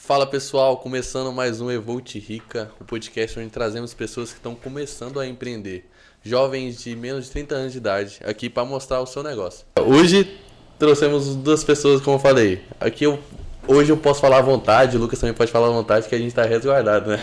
Fala pessoal, começando mais um Evolt Rica, o podcast onde trazemos pessoas que estão começando a empreender, jovens de menos de 30 anos de idade, aqui para mostrar o seu negócio. Hoje trouxemos duas pessoas, como eu falei. Hoje eu posso falar à vontade, o Lucas também pode falar à vontade, que a gente está resguardado, né?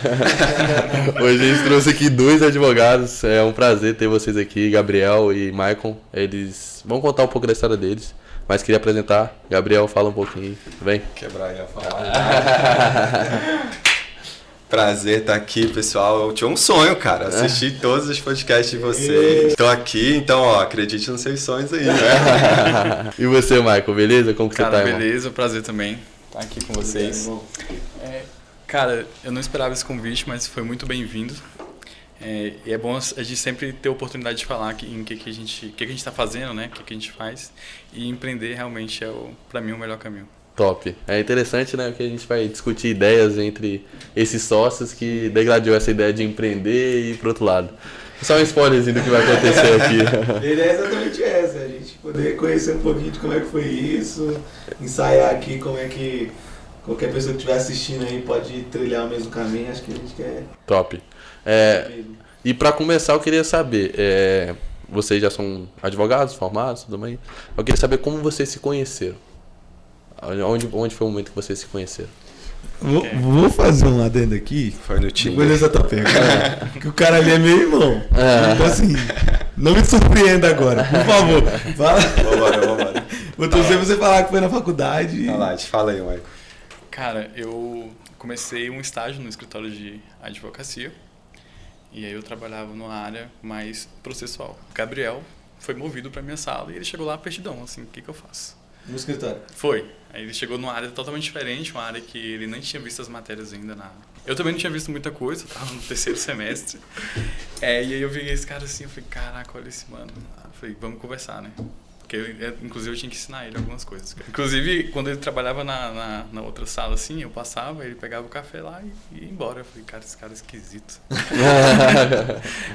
Hoje a gente trouxe aqui dois advogados, é um prazer ter vocês aqui, Gabriel e Maicon. Eles vão contar um pouco da história deles. Mas queria apresentar. Gabriel, fala um pouquinho. Vem. Quebrar ia falar. Prazer estar aqui, pessoal. Eu tinha um sonho, cara. Assistir todos os podcasts de vocês. Estou aqui, então, ó, acredite nos seus sonhos aí, né? E você, Michael, beleza? Como que você tá, irmão? Beleza, prazer também estar aqui com vocês. Cara, eu não esperava esse convite, mas foi muito bem-vindo. E é bom a gente sempre ter a oportunidade de falar em que a gente está fazendo, né? O que a gente faz. E empreender realmente é, para mim, o melhor caminho. Top. É interessante, né? Que a gente vai discutir ideias entre esses sócios que degladiou essa ideia de empreender e ir pro outro lado. Só um spoilerzinho do que vai acontecer aqui. A ideia é exatamente essa, a gente poder conhecer um pouquinho de como é que foi isso, ensaiar aqui como é que qualquer pessoa que estiver assistindo aí pode trilhar o mesmo caminho, acho que a gente quer. Top. E para começar, eu queria saber, vocês já são advogados, formados, tudo bem? Eu queria saber como vocês se conheceram. Onde foi o momento que vocês se conheceram? Vou fazer um adendo aqui. Foi no Tinder. Depois dessa tua pergunta. Que o cara ali é meu irmão. Então assim, não me surpreenda agora, por favor. Fala. Vambora. Vou torcer você falar que foi na faculdade. Fala aí, Michael. Cara, eu comecei um estágio no escritório de advocacia. E aí eu trabalhava numa área mais processual. O Gabriel foi movido para minha sala e ele chegou lá pertidão, assim, o que eu faço? No escritório? Foi. Aí ele chegou numa área totalmente diferente, uma área que ele nem tinha visto as matérias ainda. Eu também não tinha visto muita coisa, eu tava no terceiro semestre. E aí eu vi esse cara assim, eu falei, caraca, olha esse mano. Eu falei, vamos conversar, né? Porque inclusive eu tinha que ensinar ele algumas coisas. Inclusive, quando ele trabalhava na outra sala, assim, eu passava, ele pegava o café lá e ia embora. Eu falei, cara, esse cara é esquisito.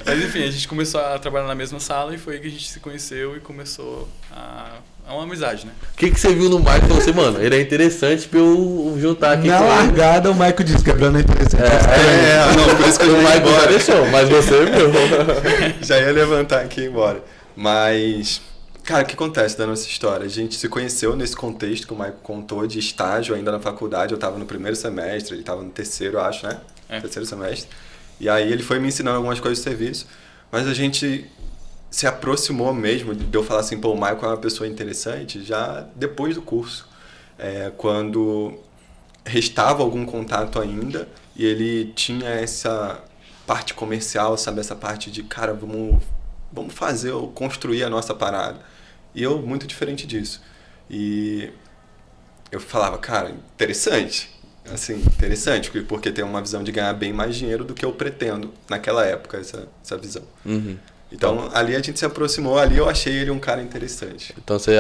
Mas enfim, a gente começou a trabalhar na mesma sala e foi aí que a gente se conheceu e começou uma amizade, né? O que você viu no Michael e falou assim, mano, ele é interessante pra eu juntar aqui na com ele. Na largada, o Michael disse que Gabriel não é interessante. Não, por isso que eu O já ia Michael já embora. deixou, mas você viu. Já ia levantar aqui e ir embora. Mas... Cara, o que acontece da nossa história? A gente se conheceu nesse contexto que o Michael contou de estágio ainda na faculdade. Eu estava no primeiro semestre, ele estava no terceiro, eu acho, né? Terceiro semestre. E aí ele foi me ensinando algumas coisas do serviço. Mas a gente se aproximou mesmo de eu falar assim, pô, o Michael é uma pessoa interessante já depois do curso. Quando restava algum contato ainda e ele tinha essa parte comercial, sabe? Essa parte de, cara, vamos fazer ou construir a nossa parada. E eu, muito diferente disso. E eu falava, cara, interessante. Assim, interessante, porque tem uma visão de ganhar bem mais dinheiro do que eu pretendo naquela época, essa visão. Uhum. Então, ali a gente se aproximou, ali eu achei ele um cara interessante. Então você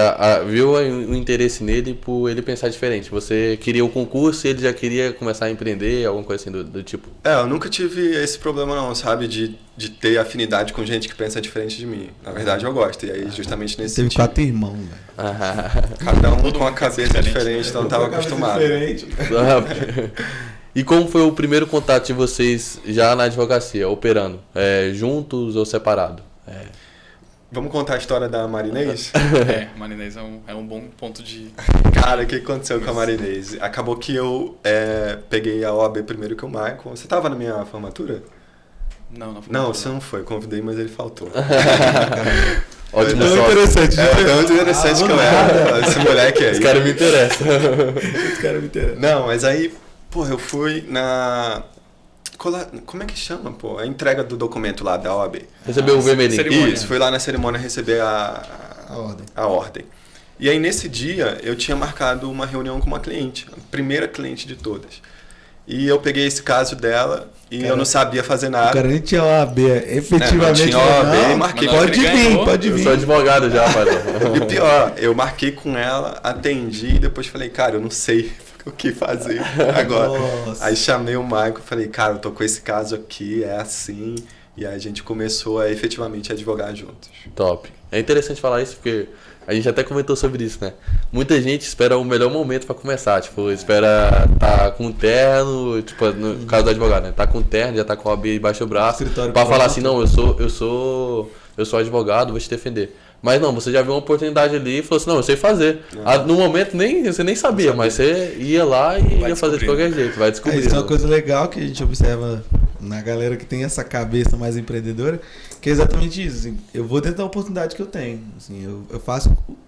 viu o interesse nele por ele pensar diferente. Você queria o concurso e ele já queria começar a empreender, alguma coisa assim do tipo? Eu nunca tive esse problema não, sabe? De ter afinidade com gente que pensa diferente de mim. Na verdade, eu gosto. E aí, justamente nesse Teve sentido. 4 irmãos, velho. Cada um com a cabeça diferente, então eu tava acostumado. E como foi o primeiro contato de vocês já na advocacia, operando? Juntos ou separado? Vamos contar a história da Marinês? Marinês é um bom ponto de... Cara, o que aconteceu com a Marinês? Acabou que eu peguei a OAB primeiro que o Michael. Você tava na minha formatura? Não, você não foi. Eu convidei, mas ele faltou. Ótimo. Tão interessante. Tão interessante que eu era. Esse moleque aí. Esse cara me interessa. Não, mas aí, porra, eu fui na... Como é que chama, pô? A entrega do documento lá da OAB. Recebeu o vermelhinho. Isso, fui lá na cerimônia receber a ordem. E aí, nesse dia, eu tinha marcado uma reunião com uma cliente, a primeira cliente de todas. E eu peguei esse caso dela e eu não sabia fazer nada. O cara nem tinha OAB, efetivamente. Não tinha OAB, eu marquei. Pode vir. Eu sou advogado já, rapaz. E pior, eu marquei com ela, atendi e depois falei, cara, eu não sei o que fazer agora. Nossa. Aí chamei o Michael e falei, cara, eu tô com esse caso aqui, é assim. E aí a gente começou a efetivamente advogar juntos. Top. É interessante falar isso porque A gente até comentou sobre isso, né? Muita gente espera o melhor momento pra começar. Tipo, espera tá com um terno, tipo, no caso do advogado, né? Tá com um terno, já tá com a OAB embaixo do braço, Escritório pra falar pronto. assim, não, eu sou advogado, vou te defender. Mas não, você já viu uma oportunidade ali e falou assim, não, eu sei fazer. No momento você nem sabia, mas você ia lá e Vai ia fazer de qualquer jeito, vai descobrir. Isso é uma coisa legal que a gente observa na galera que tem essa cabeça mais empreendedora, que é exatamente isso. Assim, eu vou dentro da oportunidade que eu tenho. Assim,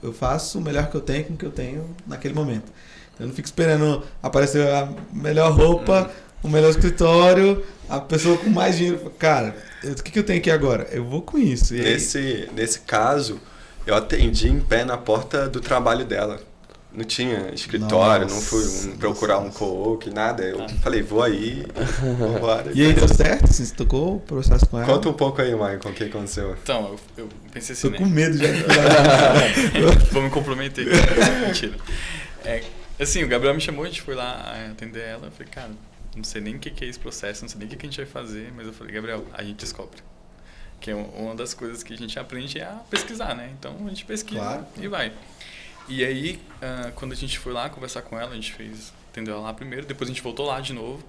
eu faço o melhor que eu tenho com o que eu tenho naquele momento. Eu não fico esperando aparecer a melhor roupa, o melhor escritório, a pessoa com mais dinheiro. Cara, o que eu tenho aqui agora? Eu vou com isso. E aí, Nesse caso, eu atendi em pé na porta do trabalho dela. Não tinha escritório, não fui procurar um co-work, nada. Eu falei, vou aí, vambora. E aí, deu certo? Assim, você tocou o processo com ela? Conta um pouco aí, Maicon, o que aconteceu. Então, eu pensei assim, Tô com né? medo já. Vou me comprometer. Mentira. Assim, o Gabriel me chamou, a gente foi lá atender ela. Eu falei, cara, não sei nem o que é esse processo, não sei nem o que a gente vai fazer. Mas eu falei, Gabriel, a gente descobre. Que é uma das coisas que a gente aprende é a pesquisar, né? Então, a gente pesquisa Claro. e vai. E aí, quando a gente foi lá conversar com ela, a gente atendeu ela lá primeiro, depois a gente voltou lá de novo.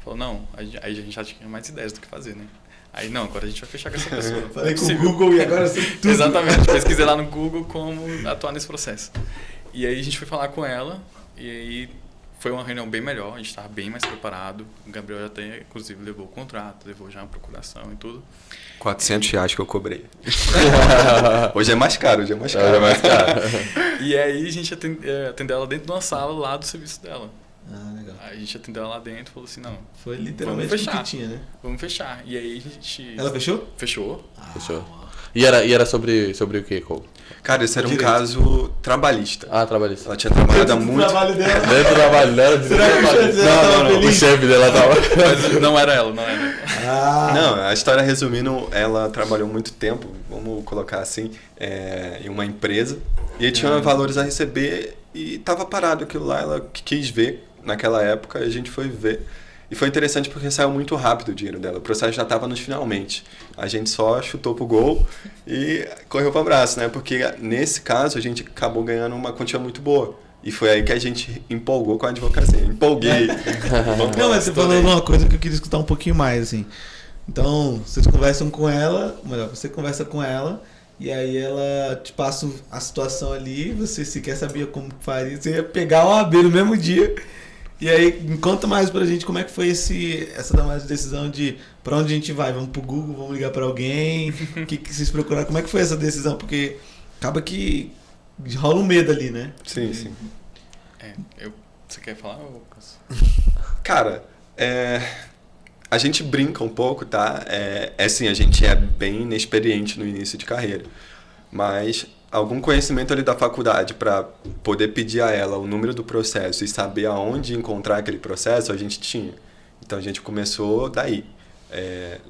Falou, não, aí a gente já tinha mais ideias do que fazer, né? Aí, não, agora a gente vai fechar com essa pessoa. Não é Falei com o possível. Google e agora sei tudo. Exatamente, pesquisei lá no Google como atuar nesse processo. E aí a gente foi falar com ela, e aí foi uma reunião bem melhor, a gente estava bem mais preparado. O Gabriel já até, inclusive, levou o contrato, levou já a procuração e tudo. R$400 que eu cobrei. Hoje é mais caro, É mais caro. E aí a gente atendeu ela dentro de uma sala lá do serviço dela. Ah, legal. Aí a gente atendeu ela lá dentro e falou assim, não, Foi literalmente Vamos o fechar. que tinha, né? vamos fechar. E aí a gente Ela fechou? fechou. Fechou. E era sobre o quê, Cole? Cara, esse era um Direito. caso trabalhista. Ah, trabalhista. Ela tinha trabalhado há O muito... trabalho dela. Dentro do trabalho dela, Será que o chefe dela tava o feliz? chefe dela tava. Mas não era ela, não era. Ah, Não, a história resumindo, ela trabalhou muito tempo, vamos colocar assim, em uma empresa, e aí tinha valores a receber e estava parado aquilo lá, ela quis ver naquela época, a gente foi ver. E foi interessante porque saiu muito rápido o dinheiro dela, o processo já estava nos finalmente. A gente só chutou pro gol e correu para o abraço, né? Porque nesse caso a gente acabou ganhando uma quantia muito boa. E foi aí que a gente empolgou com a advocacia. Empolguei. não, mas você falou uma coisa que eu queria escutar um pouquinho mais, assim. Então, vocês conversam com ela, ou melhor, você conversa com ela, e aí ela te passa a situação ali, você sequer sabia como faria, você ia pegar uma OAB no mesmo dia. E aí, conta mais pra gente como é que foi essa decisão de pra onde a gente vai? Vamos pro Google, vamos ligar pra alguém? O que vocês procuraram? Como é que foi essa decisão? Porque acaba que rola um medo ali, né? Sim, sim. Você quer falar, Lucas? Cara, a gente brinca um pouco, tá? Assim, a gente é bem inexperiente no início de carreira. Mas algum conhecimento ali da faculdade para poder pedir a ela o número do processo e saber aonde encontrar aquele processo, a gente tinha. Então a gente começou daí.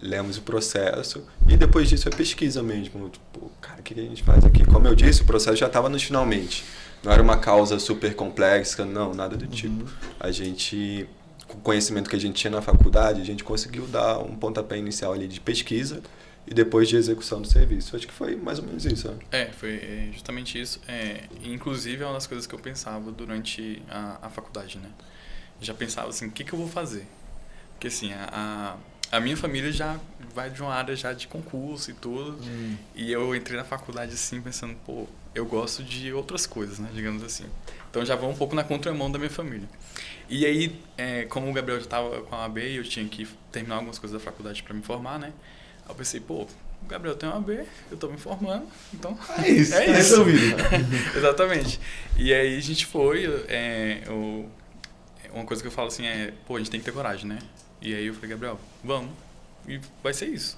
Lemos o processo e depois disso é pesquisa mesmo. Tipo, cara, o que a gente faz aqui? Como eu disse, o processo já estava nos finalmente. Não era uma causa super complexa, não, nada do tipo. A gente, com o conhecimento que a gente tinha na faculdade, a gente conseguiu dar um pontapé inicial ali de pesquisa e depois de execução do serviço. Acho que foi mais ou menos isso. Né? Foi justamente isso. Inclusive é uma das coisas que eu pensava durante a faculdade, né? Já pensava assim, o que eu vou fazer? Porque assim, a minha família já vai de uma área já de concurso e tudo. E eu entrei na faculdade assim, pensando, pô, eu gosto de outras coisas, né? Digamos assim. Então já vou um pouco na contramão da minha família. E aí, como o Gabriel já estava com a AB, eu tinha que terminar algumas coisas da faculdade para me formar, né? Aí eu pensei, pô, o Gabriel tem uma AB, eu tô me formando, então... É isso, tá resolvido. Exatamente. E aí a gente foi, uma coisa que eu falo assim pô, a gente tem que ter coragem, né? E aí eu falei, Gabriel, vamos, e vai ser isso.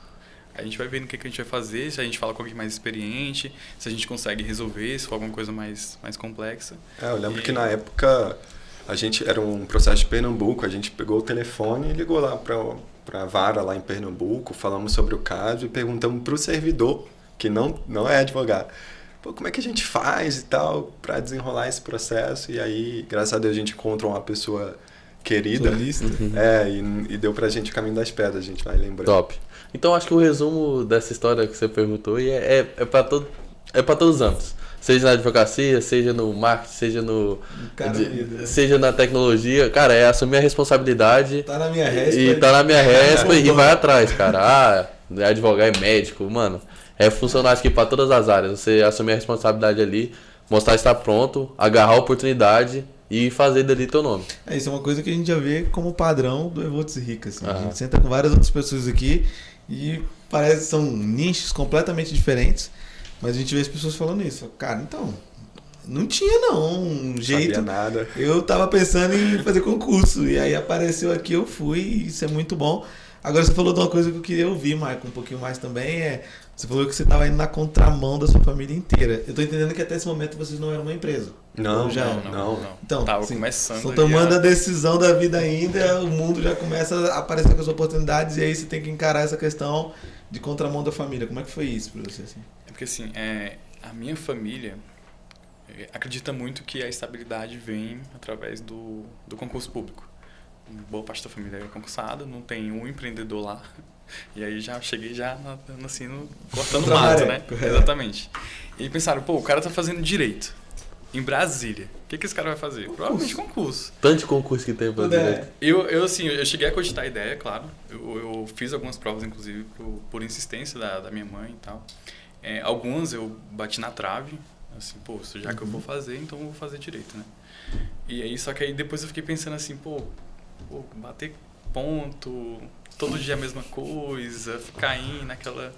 Aí a gente vai vendo o que a gente vai fazer, se a gente fala com alguém mais experiente, se a gente consegue resolver, se for alguma coisa mais complexa. Eu lembro que na época, a gente era um processo de Pernambuco, a gente pegou o telefone e ligou lá para a vara lá em Pernambuco, falamos sobre o caso e perguntamos para o servidor, que não é advogado, pô, como é que a gente faz e tal para desenrolar esse processo. E aí, graças a Deus, a gente encontrou uma pessoa querida. E deu pra gente o caminho das pedras, a gente vai lembrando. Top. Então acho que o resumo dessa história que você perguntou é para todos os âmbitos. Seja na advocacia, seja no marketing, seja seja na tecnologia. Cara, é assumir a responsabilidade. Tá na minha respa. E tá na minha respa e vai atrás, cara. É advogado, é médico, mano. É funcionário aqui pra todas as áreas. Você assumir a responsabilidade ali, mostrar que está pronto, agarrar a oportunidade e fazer dali teu nome. Isso é uma coisa que a gente já vê como padrão do Evolts Rica. Assim. A gente senta com várias outras pessoas aqui e parece que são nichos completamente diferentes, mas a gente vê as pessoas falando isso. Cara, então, não tinha não um jeito. Sabia nada. Eu tava pensando em fazer concurso e aí apareceu aqui, eu fui e isso é muito bom. Agora você falou de uma coisa que eu queria ouvir, Maicon, um pouquinho mais também, você falou que você estava indo na contramão da sua família inteira. Eu tô entendendo que até esse momento vocês não eram uma empresa. Não. Então, tava assim, começando. estão tomando a decisão da vida ainda, o mundo já começa a aparecer com as oportunidades e aí você tem que encarar essa questão de contramão da família. Como é que foi isso pra você? Assim? É porque assim, a minha família acredita muito que a estabilidade vem através do concurso público. Boa parte da família é concursada, não tem um empreendedor lá. E aí já cheguei assim, cortando mato, né? Exatamente. E pensaram, pô, o cara tá fazendo direito em Brasília. O que esse cara vai fazer? Provavelmente concurso. Tanto concurso que tem pra direito. Eu cheguei a cogitar a ideia, claro. Eu fiz algumas provas, inclusive, por insistência da minha mãe e tal. Algumas eu bati na trave. Assim, pô, já que eu vou fazer, então eu vou fazer direito, né? E aí, só que aí depois eu fiquei pensando assim, pô, bater ponto, todo dia a mesma coisa, ficar indo naquela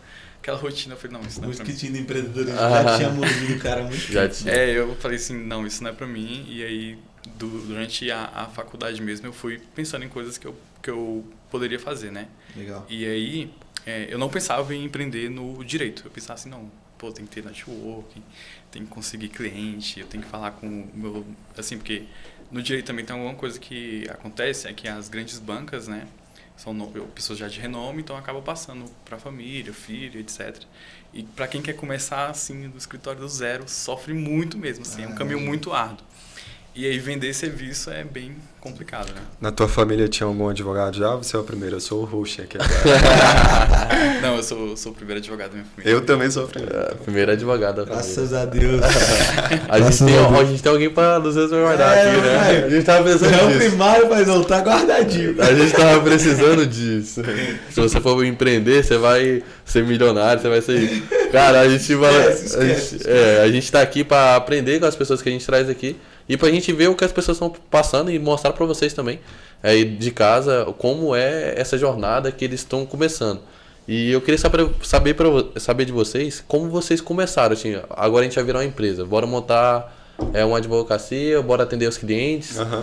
rotina. Eu falei, não, isso não é pra mim. O mosquitinho do empreendedorismo já tinha mordido o cara muito. Já tinha. Eu falei assim, não, isso não é pra mim. E aí, durante a faculdade mesmo, eu fui pensando em coisas que eu poderia fazer, né? Legal. E aí, eu não pensava em empreender no direito. Eu pensava assim, não, pô, tem que ter networking, tem que conseguir cliente, eu tenho que falar com o meu... Assim, porque no direito também tem alguma coisa que acontece, é que as grandes bancas, né, são pessoas já de renome, então acaba passando para a família, filho, etc. E para quem quer começar, assim, do escritório do zero, sofre muito mesmo, assim, é um caminho muito árduo. E aí vender serviço é bem complicado, né? Na tua família tinha algum advogado já? Você é o primeiro, eu sou o host aqui agora. Não, eu sou o primeiro advogado da minha família. Eu também sou o primeiro. Primeiro advogado da família. Graças a Deus. A gente tem alguém pra nos resguardar aqui, né? A gente tava precisando É o disso. primário, mas não, tá guardadinho. A gente tava precisando disso. Se você for empreender, você vai ser milionário, você vai ser... Cara, a gente tá aqui pra aprender com as pessoas que a gente traz aqui e pra gente ver o que as pessoas estão passando e mostrar pra vocês também, de casa, como é essa jornada que eles estão começando. E eu queria saber de vocês como vocês começaram. Assim, agora a gente vai virar uma empresa, bora montar uma advocacia, bora atender os clientes. Uhum.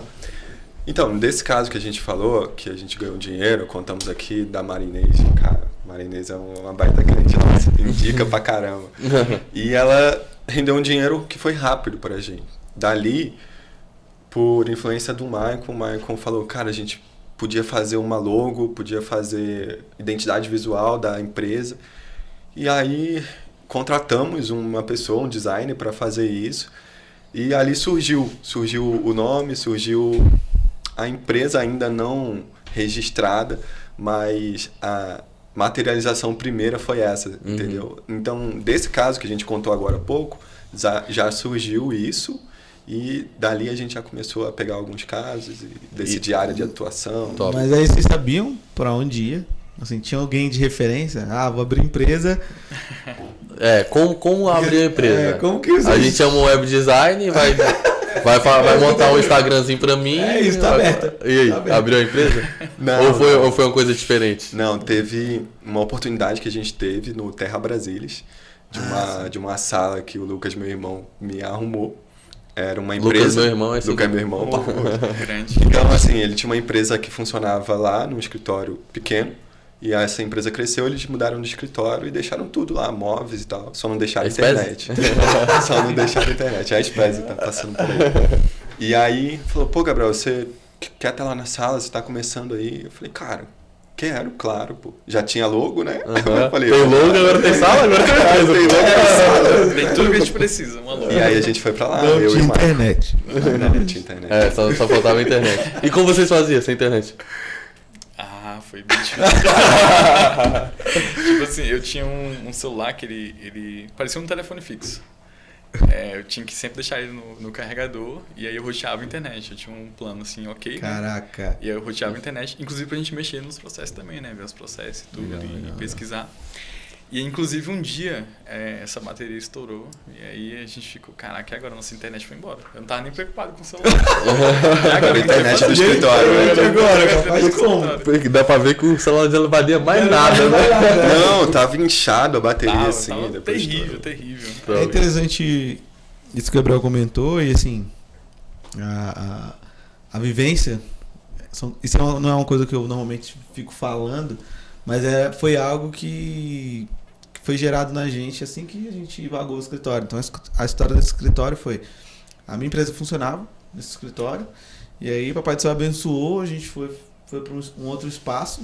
Então, desse caso que a gente falou, que a gente ganhou dinheiro, contamos aqui da Marinês, cara, Marinês é uma baita cliente nossa, indica pra caramba. E ela rendeu um dinheiro que foi rápido pra gente. Dali, por influência do Maicon, o Maicon falou, cara, a gente podia fazer uma logo, podia fazer identidade visual da empresa. E aí, contratamos uma pessoa, um designer, para fazer isso. E ali surgiu o nome, surgiu a empresa ainda não registrada, mas a materialização primeira foi essa, entendeu? Então, desse caso que a gente contou agora há pouco, já surgiu isso e dali a gente já começou a pegar alguns casos e decidir área de atuação. Top. Mas aí vocês sabiam pra onde ia? Assim, tinha alguém de referência? Vou abrir empresa. Como abrir a empresa? Como que a gente chama o web design, vai montar um Instagramzinho pra mim. Isso, tá aberto. E aí, tá aberto. abriu a empresa? Não, ou foi uma coisa diferente? Não, teve uma oportunidade que a gente teve no Terra Brasilis, de uma sala que o Lucas, meu irmão, me arrumou. Era uma empresa... Lucas, meu irmão, é assim. Lucas, meu irmão. Grande. Então, assim, ele tinha uma empresa que funcionava lá, num escritório pequeno. E essa empresa cresceu, eles mudaram de escritório e deixaram tudo lá, móveis e tal. Só não deixaram a internet. Só não deixaram a internet. É a Spez tá passando por aí. E aí, falou, pô, Gabriel, você quer estar lá na sala? Você tá começando aí? Eu falei, cara, quero, claro, pô. Já tinha logo, né? Eu falei, tem logo, agora tem sala, agora tem logo, tem sala. Tem tudo que a gente precisa, uma logo. E aí a gente foi pra lá, Não eu tinha e o Marco. internet. Não tinha internet. Só faltava a internet. E como vocês faziam sem internet? Foi bem difícil. Tipo assim, eu tinha um celular que ele parecia um telefone fixo. eu tinha que sempre deixar ele no carregador e aí eu roteava a internet. Eu tinha um plano assim, ok. Caraca. Né? E aí eu roteava a internet, inclusive pra gente mexer nos processos também, né? Ver os processos e tudo e pesquisar. E inclusive um dia essa bateria estourou e aí a gente ficou, caraca, agora nossa internet foi embora. Eu não tava nem preocupado com o celular. A internet do escritório. Agora, capaz como? Dá pra ver que o celular dele não valia mais nada, né? Não, tava inchado a bateria assim. Tava Depois terrível. É interessante isso que o Gabriel comentou e assim, a vivência, isso não é uma coisa que eu normalmente fico falando, mas foi algo que foi gerado na gente assim que a gente vagou o escritório. Então a história desse escritório foi, a minha empresa funcionava nesse escritório, e aí o Papai do Céu abençoou, a gente foi para um outro espaço,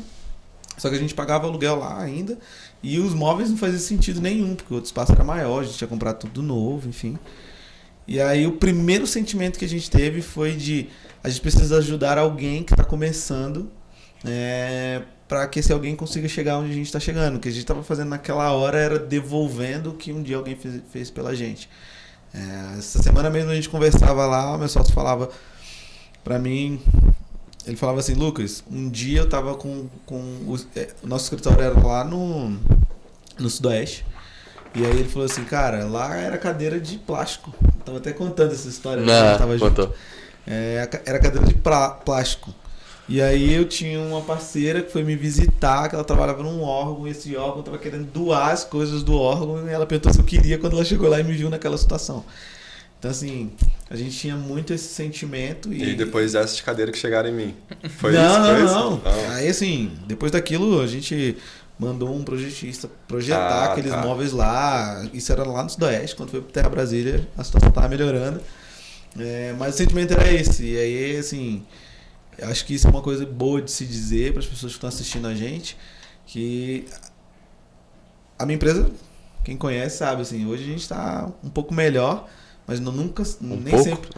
só que a gente pagava aluguel lá ainda, e os móveis não faziam sentido nenhum, porque o outro espaço era maior, a gente tinha comprado tudo novo, enfim. E aí o primeiro sentimento que a gente teve foi de, a gente precisa ajudar alguém que está começando, para que esse alguém consiga chegar onde a gente está chegando. O que a gente estava fazendo naquela hora era devolvendo o que um dia alguém fez pela gente. Essa semana mesmo a gente conversava lá, o meu sócio falava para mim, ele falava assim, Lucas, um dia eu estava com o nosso escritório era lá no Sudoeste, e aí ele falou assim, cara, lá era cadeira de plástico. Eu tava até contando essa história. Não, contou. Era cadeira de plástico. E aí eu tinha uma parceira que foi me visitar, que ela trabalhava num órgão, e esse órgão tava querendo doar as coisas do órgão, e ela perguntou se eu queria quando ela chegou lá e me viu naquela situação. Então assim, a gente tinha muito esse sentimento. E depois dessas cadeiras que chegaram em mim. Foi não, isso? Não. Aí assim, depois daquilo a gente mandou um projetista projetar aqueles móveis lá. Isso era lá no Sudoeste, quando foi pro Terra Brasília, a situação tava melhorando. Mas o sentimento era esse. E aí, assim, eu acho que isso é uma coisa boa de se dizer para as pessoas que estão assistindo a gente, que a minha empresa, quem conhece sabe, assim, hoje a gente está um pouco melhor, mas nunca, nem sempre.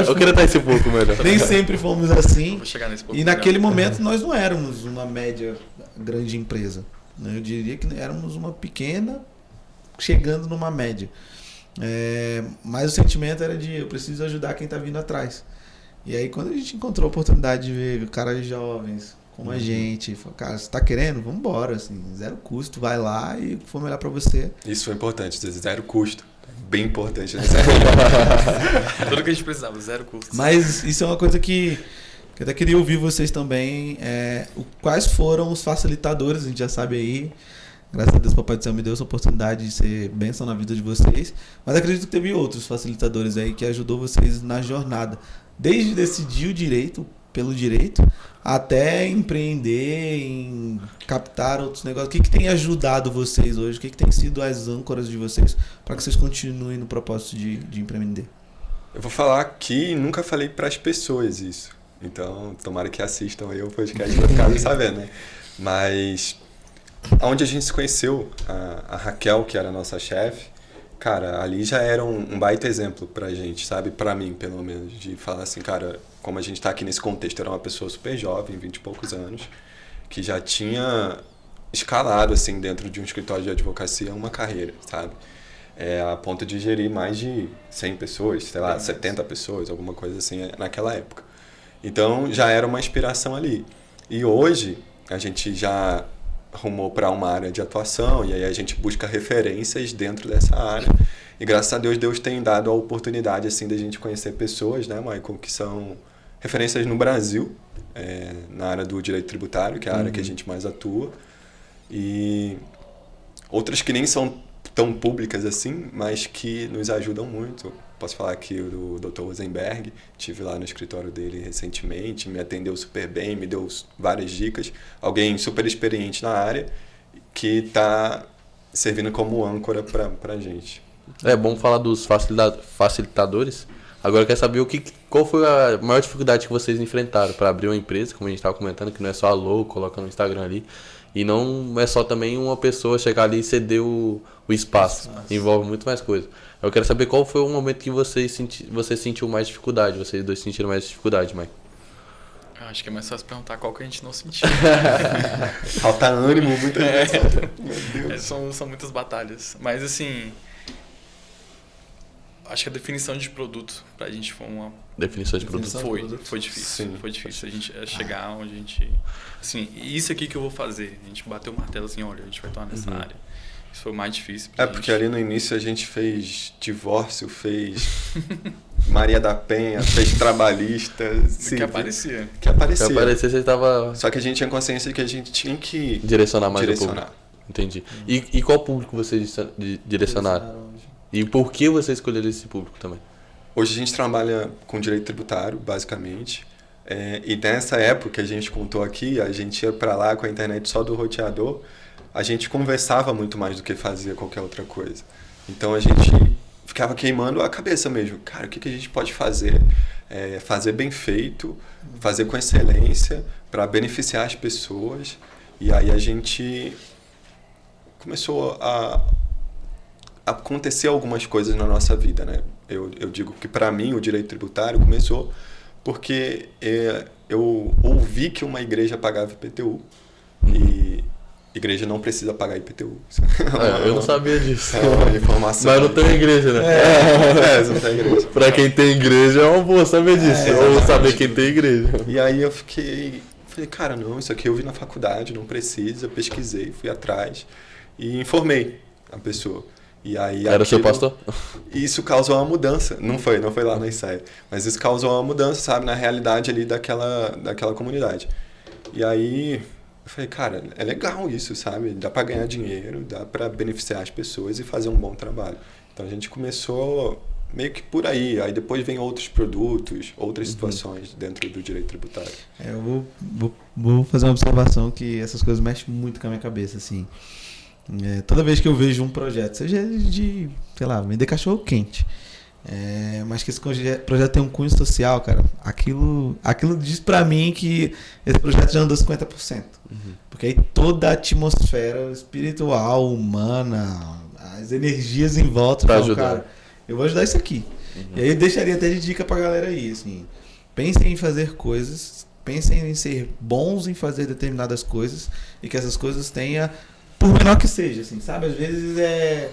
Eu queria estar esse pouco melhor. Nem sempre fomos assim. Vou chegar nesse pouco e naquele momento nós não éramos uma média grande empresa. Eu diria que éramos uma pequena chegando numa média. Mas o sentimento era de eu preciso ajudar quem está vindo atrás. E aí quando a gente encontrou a oportunidade de ver caras jovens como a gente, falou, cara, você tá querendo? Vamos embora, assim, zero custo, vai lá e o que for melhor para você. Isso foi importante, dizer zero custo. Bem importante, né? Tudo que a gente precisava, zero custo. Mas isso é uma coisa que eu até queria ouvir vocês também. Quais foram os facilitadores, a gente já sabe aí. Graças a Deus, o Papai do Céu me deu essa oportunidade de ser bênção na vida de vocês. Mas acredito que teve outros facilitadores aí que ajudou vocês na jornada. Desde decidir o direito, pelo direito, até empreender, em captar outros negócios. O que tem ajudado vocês hoje? O que tem sido as âncoras de vocês para que vocês continuem no propósito de empreender? Eu vou falar aqui, nunca falei para as pessoas isso. Então, tomara que assistam aí o podcast para ficar sabendo, né? Mas onde a gente se conheceu, a Raquel, que era a nossa chefe, cara, ali já era um baita exemplo pra gente, sabe? Pra mim, pelo menos, de falar assim, cara, como a gente tá aqui nesse contexto, era uma pessoa super jovem, 20 e poucos anos, que já tinha escalado, assim, dentro de um escritório de advocacia, uma carreira, sabe? A ponto de gerir mais de 100 pessoas, sei lá, 70 pessoas, alguma coisa assim, naquela época. Então, já era uma inspiração ali. E hoje, a gente já rumou para uma área de atuação e aí a gente busca referências dentro dessa área. E graças a Deus, Deus tem dado a oportunidade, assim, da gente conhecer pessoas, né, Michael, que são referências no Brasil, na área do direito tributário, que é a área que a gente mais atua. E outras que nem são tão públicas assim, mas que nos ajudam muito. Posso falar aqui do Dr. Rosenberg, estive lá no escritório dele recentemente, me atendeu super bem, me deu várias dicas. Alguém super experiente na área que está servindo como âncora para a gente. É bom falar dos facilitadores. Agora eu quero saber qual foi a maior dificuldade que vocês enfrentaram para abrir uma empresa, como a gente estava comentando, que não é só a logo, coloca no Instagram ali. E não é só também uma pessoa chegar ali e ceder o espaço. Envolve muito mais coisa. Eu quero saber qual foi o momento que você sentiu mais dificuldade, vocês dois sentiram mais dificuldade, Mike. Eu acho que é mais fácil perguntar qual que a gente não sentiu. Falta ânimo, muita gente. Meu Deus. São muitas batalhas. Mas assim, acho que a definição de produto pra gente foi uma... Definição de produto. Foi difícil. Sim. Foi difícil a gente chegar onde a gente... Assim, isso aqui que eu vou fazer. A gente bateu o martelo assim, olha, a gente vai atuar nessa área. Isso foi o mais difícil pra gente. Porque ali no início a gente fez divórcio, fez Maria da Penha, fez trabalhista. Que aparecia. Que aparecia. Se aparecer, você tava... Só que a gente tinha consciência de que a gente tinha que Direcionar mais o público. Entendi. E qual público vocês direcionaram? E por que você escolheu esse público também? Hoje a gente trabalha com direito tributário, basicamente. E nessa época que a gente contou aqui, a gente ia para lá com a internet só do roteador, a gente conversava muito mais do que fazia qualquer outra coisa. Então a gente ficava queimando a cabeça mesmo. Cara, o que a gente pode fazer? Fazer bem feito, fazer com excelência, para beneficiar as pessoas. E aí a gente começou a acontecer algumas coisas na nossa vida, né? Eu digo que para mim o direito tributário começou porque eu ouvi que uma igreja pagava IPTU e igreja não precisa pagar IPTU. Eu não sabia disso. É uma informação. Mas não tem igreja, né? Não tem igreja. Pra quem tem igreja é uma boa saber disso. Ou saber quem tem igreja. E aí eu falei, cara, não, isso aqui eu vi na faculdade, não precisa, pesquisei, fui atrás e informei a pessoa. E aí Era seu pastor? Isso causou uma mudança. Não foi lá na ensaio. Mas isso causou uma mudança, sabe, na realidade ali daquela comunidade. E aí eu falei, cara, é legal isso, sabe? Dá para ganhar dinheiro, dá para beneficiar as pessoas e fazer um bom trabalho. Então a gente começou meio que por aí. Aí depois vem outros produtos, outras situações dentro do direito tributário. Eu vou fazer uma observação que essas coisas mexem muito com a minha cabeça, assim. Toda vez que eu vejo um projeto, seja de, sei lá, vender cachorro quente, mas que esse projeto tem um cunho social, cara, aquilo diz pra mim que esse projeto já andou 50%. Porque aí toda a atmosfera espiritual, humana, as energias em volta, Pra falam, ajudar. cara, eu vou ajudar isso aqui. E aí eu deixaria até de dica pra galera aí, assim, pensem em fazer coisas, pensem em ser bons em fazer determinadas coisas e que essas coisas tenham, por menor que seja, assim, sabe? Às vezes é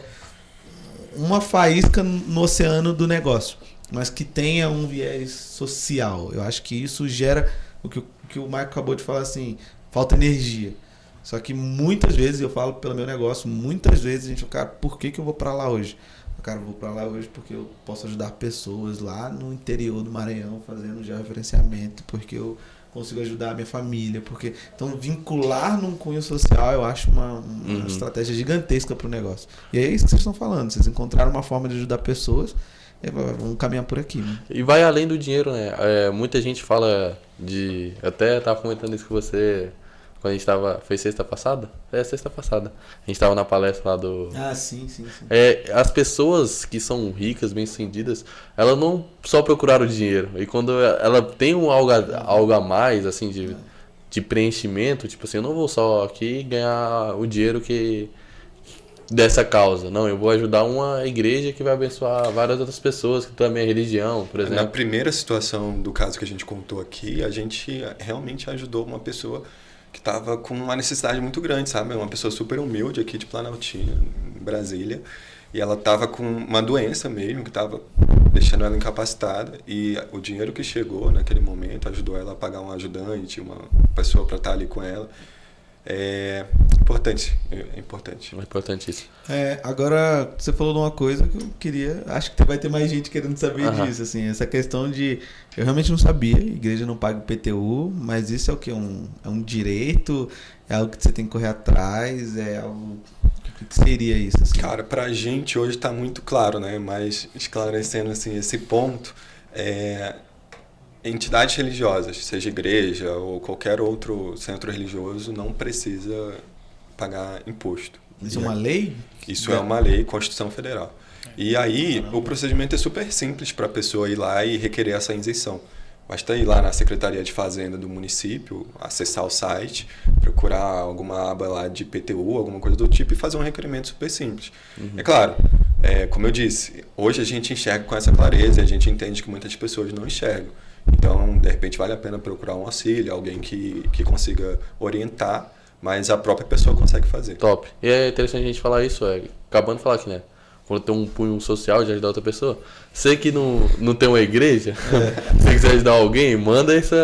uma faísca no oceano do negócio, mas que tenha um viés social. Eu acho que isso gera o que o Michael acabou de falar, assim, falta energia. Só que muitas vezes, eu falo pelo meu negócio, muitas vezes a gente fala, cara, por que eu vou pra lá hoje? Cara, eu vou pra lá hoje porque eu posso ajudar pessoas lá no interior do Maranhão fazendo georreferenciamento, porque eu consigo ajudar a minha família, porque então vincular num cunho social eu acho uma estratégia gigantesca para o negócio. E é isso que vocês estão falando, vocês encontraram uma forma de ajudar pessoas, vamos caminhar por aqui, né? E vai além do dinheiro, né? Muita gente fala de... Eu até tava comentando isso com você quando a gente foi sexta passada? Sexta passada. A gente tava na palestra lá do... Sim. As pessoas que são ricas, bem-sucedidas, elas não só procuraram dinheiro. E quando ela tem algo a mais, assim, de preenchimento, tipo assim, eu não vou só aqui ganhar o dinheiro dessa causa. Não, eu vou ajudar uma igreja que vai abençoar várias outras pessoas, que também é religião, por exemplo. Na primeira situação do caso que a gente contou aqui, a gente realmente ajudou uma pessoa que estava com uma necessidade muito grande, sabe? Uma pessoa super humilde aqui de Planaltina, em Brasília. E ela estava com uma doença mesmo, que estava deixando ela incapacitada. E o dinheiro que chegou naquele momento ajudou ela a pagar um ajudante, uma pessoa para estar ali com ela. É importante. É importante isso. Agora, você falou de uma coisa que eu queria... Acho que vai ter mais gente querendo saber disso, assim. Essa questão de... Eu realmente não sabia, a igreja não paga o IPTU, mas isso é o quê? É um direito? É algo que você tem que correr atrás? É algo... O que seria isso? Assim? Cara, pra gente hoje tá muito claro, né? Mas esclarecendo, assim, esse ponto... Entidades religiosas, seja igreja ou qualquer outro centro religioso, não precisa pagar imposto. Isso é uma lei? Isso é uma lei, Constituição Federal. E aí, o procedimento é super simples para a pessoa ir lá e requerer essa isenção. Basta ir lá na Secretaria de Fazenda do município, acessar o site, procurar alguma aba lá de IPTU, alguma coisa do tipo, e fazer um requerimento super simples. É claro, como eu disse, hoje a gente enxerga com essa clareza e a gente entende que muitas pessoas não enxergam. Então, de repente, vale a pena procurar um auxílio, alguém que consiga orientar, mas a própria pessoa consegue fazer. Top. E é interessante a gente falar isso, acabando de falar aqui, né? quando tem um punho social de ajudar outra pessoa. Você que não tem uma igreja, se quiser ajudar alguém, manda esse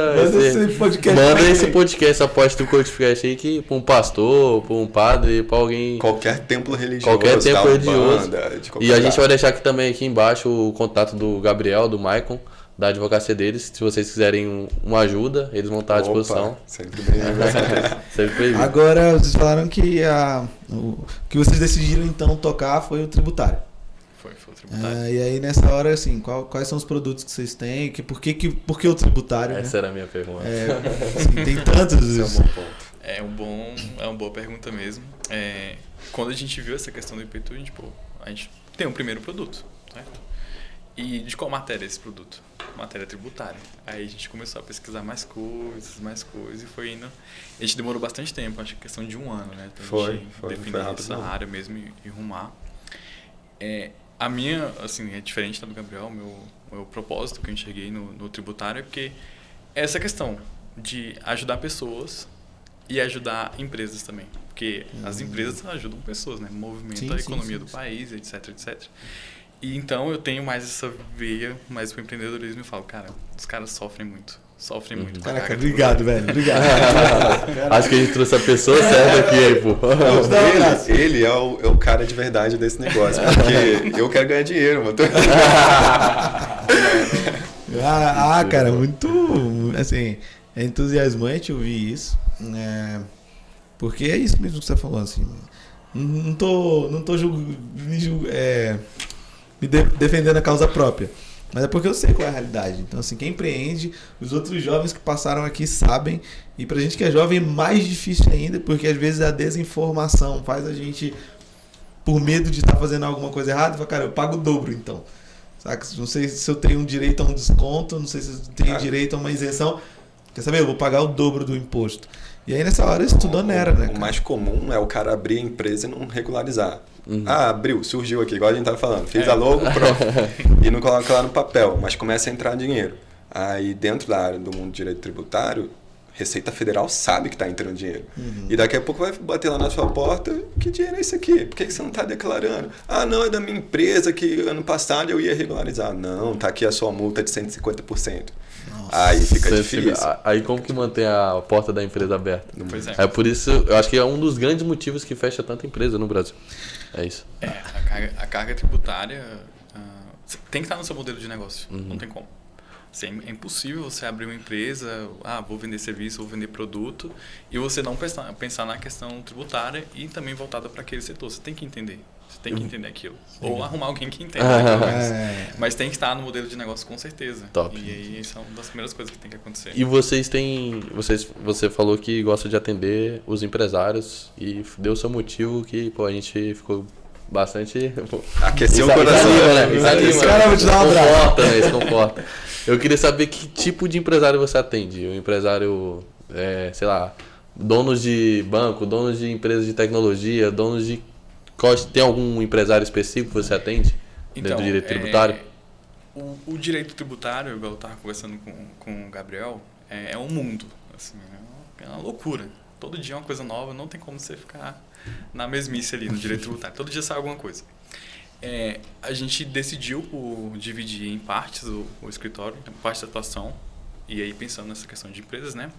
podcast, essa post do podcast aí pra um pastor, pra um padre, pra alguém. Qualquer templo religioso. Qualquer templo religioso. E a gente lugar. vai deixar aqui também aqui embaixo o contato do Gabriel, do Maicon, da advocacia deles. Se vocês quiserem uma ajuda, eles vão estar à disposição. Sempre bem-vindo. Sempre bem-vindo. Agora, vocês falaram que o que vocês decidiram então tocar foi o tributário. Foi o tributário. E aí, nessa hora, assim, quais são os produtos que vocês têm? Por que o tributário? Essa era a minha pergunta. Assim, tem tantos. Esse é um bom ponto. É uma boa pergunta mesmo. Quando a gente viu essa questão do IPTU, a gente tem um primeiro produto, certo? E de qual matéria é esse produto? Matéria tributária. Aí a gente começou a pesquisar mais coisas, e foi indo. A gente demorou bastante tempo, acho que questão de 1 ano, né? Então a gente definir essa área mesmo e rumar. A minha, assim, é diferente da do Gabriel, meu propósito que eu enxerguei no tributário é porque essa questão de ajudar pessoas e ajudar empresas também. Porque as empresas ajudam pessoas, né? Movimenta a economia do país, etc, etc. E então eu tenho mais essa veia mais pro empreendedorismo e falo, cara, os caras sofrem muito. Caraca, obrigado, velho. Obrigado. Acho que a gente trouxe a pessoa certa aqui, aí, pô. Ele é o cara de verdade desse negócio, porque eu quero ganhar dinheiro, mano. Cara, muito, assim, é entusiasmante ouvir isso, porque é isso mesmo que você falou, assim, não tô me defendendo a causa própria, mas é porque eu sei qual é a realidade. Então, assim, quem empreende, os outros jovens que passaram aqui sabem, e pra gente que é jovem é mais difícil ainda, porque às vezes a desinformação faz a gente, por medo de estar fazendo alguma coisa errada, fala, cara, eu pago o dobro então. Saca? Não sei se eu tenho direito a um desconto, não sei se eu tenho direito a uma isenção. Quer saber? Eu vou pagar o dobro do imposto. E aí nessa hora isso tudo onera, né? O mais comum é o cara abrir a empresa e não regularizar. Abriu, surgiu aqui, igual a gente tava falando. Fiz a logo, pronto. E não coloca lá no papel, mas começa a entrar dinheiro. Aí dentro da área do mundo de direito tributário, Receita Federal sabe que está entrando dinheiro. E daqui a pouco vai bater lá na sua porta, que dinheiro é esse aqui? Por que você não está declarando? Ah, não, é da minha empresa que ano passado eu ia regularizar. Não, tá aqui a sua multa de 150%. Nossa, aí fica difícil. Aí como que mantém a porta da empresa aberta? Pois é. É por isso, eu acho que é um dos grandes motivos que fecha tanta empresa no Brasil. É isso. A carga tributária tem que estar no seu modelo de negócio. Não tem como. Assim, é impossível você abrir uma empresa, vou vender serviço, vou vender produto, e você não pensar na questão tributária e também voltada para aquele setor. Você tem que entender. Você tem que entender aquilo. Ou arrumar alguém que entenda. Mas tem que estar no modelo de negócio com certeza. Top. E aí isso é uma das primeiras coisas que tem que acontecer. E você falou que gosta de atender os empresários e deu o seu motivo que a gente ficou bastante... Aqueceu o coração. Isso cara, vou te dar um abraço. Isso comporta. Eu queria saber que tipo de empresário você atende. Um empresário, sei lá, donos de banco, donos de empresas de tecnologia, donos de... Tem algum empresário específico que você atende dentro do direito tributário? O direito tributário, igual eu estava conversando com o Gabriel, é um mundo. Assim, é uma loucura. Todo dia é uma coisa nova, não tem como você ficar na mesmice ali no direito tributário. Todo dia sai alguma coisa. A gente decidiu por dividir em partes o escritório, parte da atuação, e aí pensando nessa questão de empresas, né?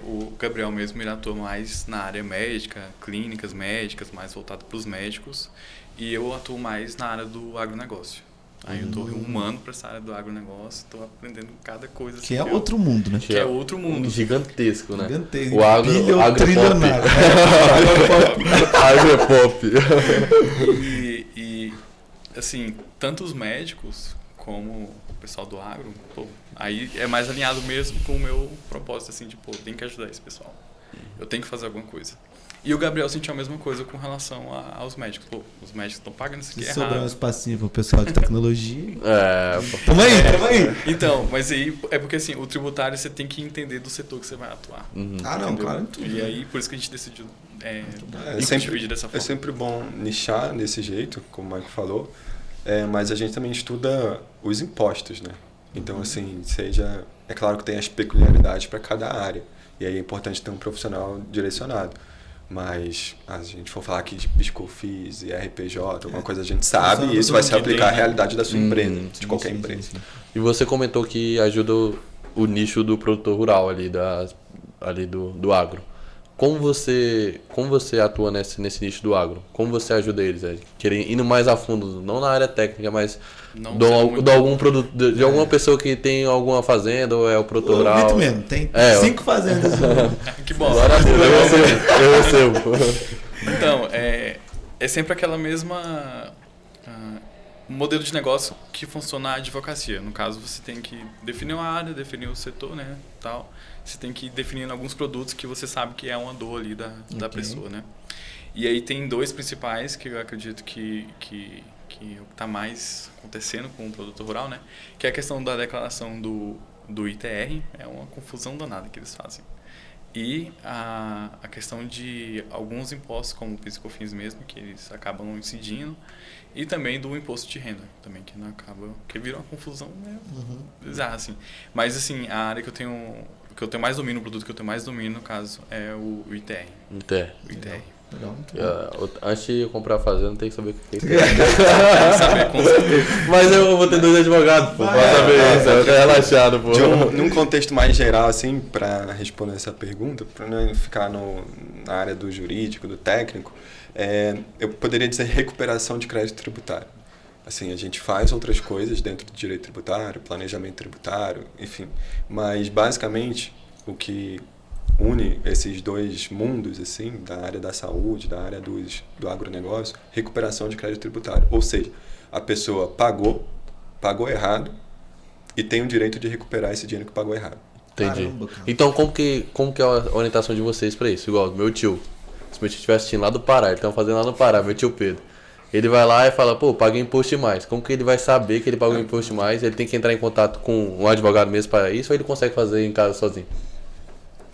O Gabriel mesmo, ele atua mais na área médica, clínicas médicas, mais voltado para os médicos, e eu atuo mais na área do agronegócio. Aí eu estou rumando para essa área do agronegócio, estou aprendendo cada coisa. Que é outro mundo, né? Que é outro mundo. Gigantesco, né? Gigantesco. O trilionário. Agropop. E, assim, tanto os médicos como o pessoal do agro, aí é mais alinhado mesmo com o meu propósito, assim, de, tem que ajudar esse pessoal. Eu tenho que fazer alguma coisa. E o Gabriel sentiu a mesma coisa com relação aos médicos. Os médicos estão pagando isso aqui errado. Sobrar um espacinho pro pessoal de tecnologia. Tamo aí. Então, mas aí é porque assim, o tributário você tem que entender do setor que você vai atuar. Não, claro. E aí, por isso que a gente decidiu dividir dessa forma. É sempre bom nichar desse jeito, como o Michael falou, mas a gente também estuda os impostos, né? Então, assim, é claro que tem as peculiaridades para cada área. E aí é importante ter um profissional direcionado. Mas a gente for falar aqui de PiscoFins e RPJ, alguma coisa a gente sabe, e isso vai se aplicar à realidade da sua empresa, de qualquer empresa. Sim. E você comentou que ajuda o nicho do produtor rural ali do agro. Como você atua nesse nicho do agro? Como você ajuda eles? Indo mais a fundo, não na área técnica, mas Não de sendo muito- algum produto, de alguma pessoa que tem alguma fazenda ou é o produtor O rural. Vitor mesmo, tem É, 5 fazendas. Que bom. Glória a Deus, eu recebo. Então, é sempre aquela mesma modelo de negócio que funciona na advocacia. No caso, você tem que definir uma área, definir o setor, né, tal. Você tem que ir definindo alguns produtos que você sabe que é uma dor ali da pessoa, né. E aí tem 2 principais que eu acredito que está mais acontecendo com o produtor rural, né, que é a questão da declaração do ITR, é uma confusão danada que eles fazem. E a questão de alguns impostos, como o PIS/COFINS mesmo, que eles acabam incidindo, e também do imposto de renda, também, que não acaba, que vira uma confusão bizarra, assim. Mas, assim, a área que eu tenho mais domínio, o produto que eu tenho mais domínio, no caso, é o ITR. Entendi. O ITR. Legal, muito bom. Antes de comprar a fazenda, tem que saber o que é. Tem que saber, com certeza. Mas eu vou ter 2 advogados, pô, pra saber isso. Eu tô relaxado, pô. Num contexto mais geral, assim, para responder essa pergunta, para não ficar na área do jurídico, do técnico, eu poderia dizer recuperação de crédito tributário. Assim, a gente faz outras coisas dentro do direito tributário, planejamento tributário, enfim. Mas, basicamente, o que une esses 2 mundos, assim, da área da saúde, da área do agronegócio, recuperação de crédito tributário. Ou seja, a pessoa pagou errado e tem o direito de recuperar esse dinheiro que pagou errado. Entendi. Caramba, cara. Então, como que é a orientação de vocês pra isso? Igual, meu tio. Se meu tio estiver assistindo lá do Pará, ele tá fazendo lá no Pará, meu tio Pedro. Ele vai lá e fala, pô, paguei imposto demais. Como que ele vai saber que ele pagou imposto demais? Ele tem que entrar em contato com um advogado mesmo para isso ou ele consegue fazer em casa sozinho?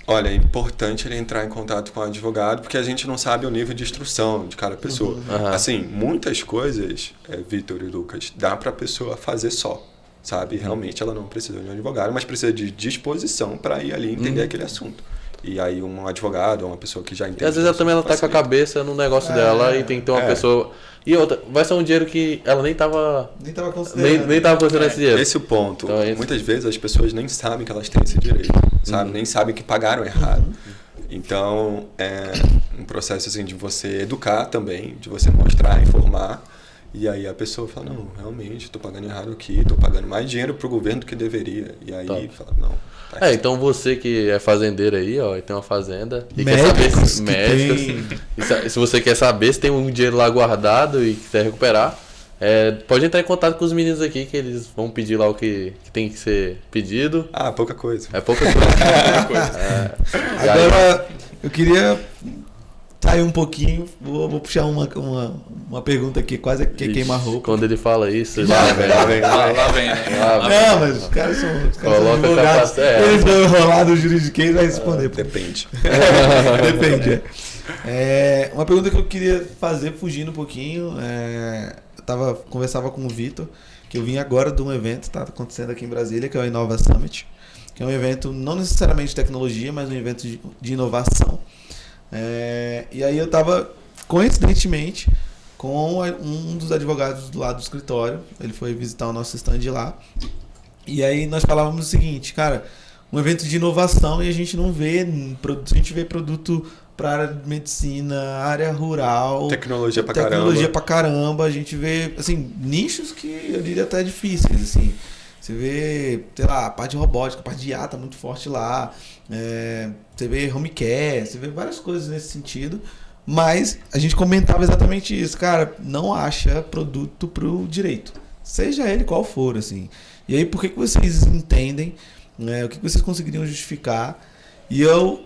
Olha, é importante ele entrar em contato com o advogado, porque a gente não sabe o nível de instrução de cada pessoa. Aham. Assim, muitas coisas, Vitor e Lucas, dá para a pessoa fazer só, sabe? Realmente ela não precisa de um advogado, mas precisa de disposição para ir ali entender aquele assunto. E aí um advogado, uma pessoa que já entende... E às vezes ela também ela tá com a facilita. cabeça no negócio dela e tem que ter uma pessoa... E outra, vai ser um dinheiro que ela nem tava considerando. nem tava considerando esse dinheiro. Esse é o ponto. Então, Muitas vezes as pessoas nem sabem que elas têm esse direito, sabe? Nem sabem que pagaram errado. Então, é um processo assim de você educar também, de você mostrar, informar. E aí a pessoa fala, não, realmente, estou pagando errado aqui, estou pagando mais dinheiro para o governo do que deveria. E aí fala, não, tá errado. Então você que é fazendeiro aí, ó, e tem uma fazenda e Médicos quer saber se que médicos, e se você quer saber se tem um dinheiro lá guardado e quiser recuperar, pode entrar em contato com os meninos aqui que eles vão pedir lá o que tem que ser pedido. Ah, pouca coisa. É pouca coisa. E aí, Agora, eu queria sair um pouquinho, vou puxar uma pergunta aqui, quase que ixi, queima roupa. quando ele fala isso, Lá vem. Lá vem, né? Não, mas os caras são Coloca advogados. capacete. Eles vão enrolar no juridiquês e vai responder. pô. Depende. Depende. Uma pergunta que eu queria fazer, fugindo um pouquinho. Eu conversava com o Vitor, que eu vim agora de um evento, está acontecendo aqui em Brasília, que é o Inova Summit, que é um evento não necessariamente de tecnologia, mas um evento de inovação. E aí eu estava, coincidentemente, com um dos advogados do lado do escritório. Ele foi visitar o nosso stand lá. E aí nós falávamos o seguinte, cara, um evento de inovação e a gente não vê, a gente vê produto para área de medicina, área rural, Tecnologia pra caramba. A gente vê, assim, nichos que eu diria até difíceis, assim. Você vê, sei lá, a parte de robótica, a parte de IA tá muito forte lá. Você vê home care, você vê várias coisas nesse sentido. Mas a gente comentava exatamente isso, cara, não acha produto pro direito. Seja ele qual for, assim. E aí, por que vocês entendem, o que vocês conseguiriam justificar? E eu